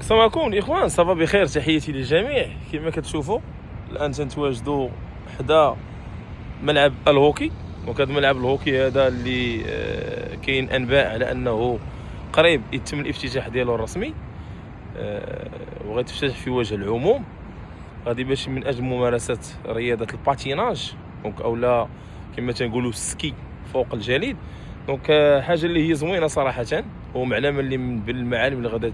السلام عليكم الاخوان، صافا بخير، تحياتي للجميع. كما كتشوفوا الان تنتواجدوا حدا ملعب الهوكي. دونك هذا ملعب الهوكي هذا اللي كاين انباء على انه قريب يتم الافتتاح ديالو الرسمي، وغيتفتح في وجه العموم. غادي باش من اجل ممارسه رياضه الباتيناج، دونك اولا كما تنقولوا السكي فوق الجليد. دونك حاجه اللي هي زوينه صراحه، ومعلمه اللي من المعالم اللي غادي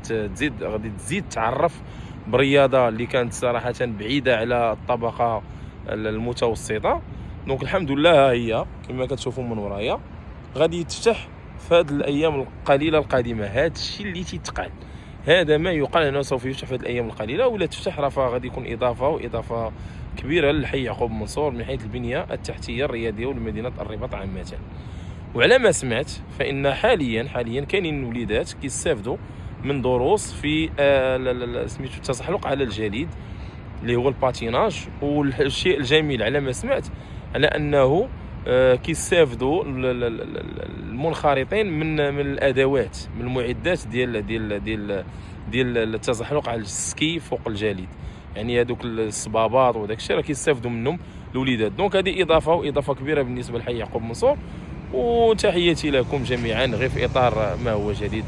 تزيد تعرف برياضه اللي كانت صراحه بعيده على الطبقه المتوسطه. دونك الحمد لله ها هي كما كتشوفوا من ورايا غادي يتفتح في هذه الايام القليله القادمه. هذا الشيء اللي تيتقال، هذا ما يقال انه سوف يفتح في هذه الايام القليله، ولا تفتح راه غادي يكون اضافه كبيره للحي يعقوب منصور من حيث البنيه التحتيه الرياضيه ولمدينه الرباط عامه. وعلى ما سمعت فإن حاليا كاينين وليدات كيستافدوا من دروس في سميتو التزحلق على الجليد اللي هو الباتيناج. والشيء الجميل على ما سمعت على انه كيستافدوا المنخرطين من الادوات، من المعدات ديال التزحلق على السكي فوق الجليد، يعني هذوك الصبابات وداك الشيء راه كيستافدوا منهم الوليدات. دونك هذه اضافه كبيره بالنسبه لحي يعقوب منصور، وتحياتي لكم جميعا غير في اطار ما هو جديد.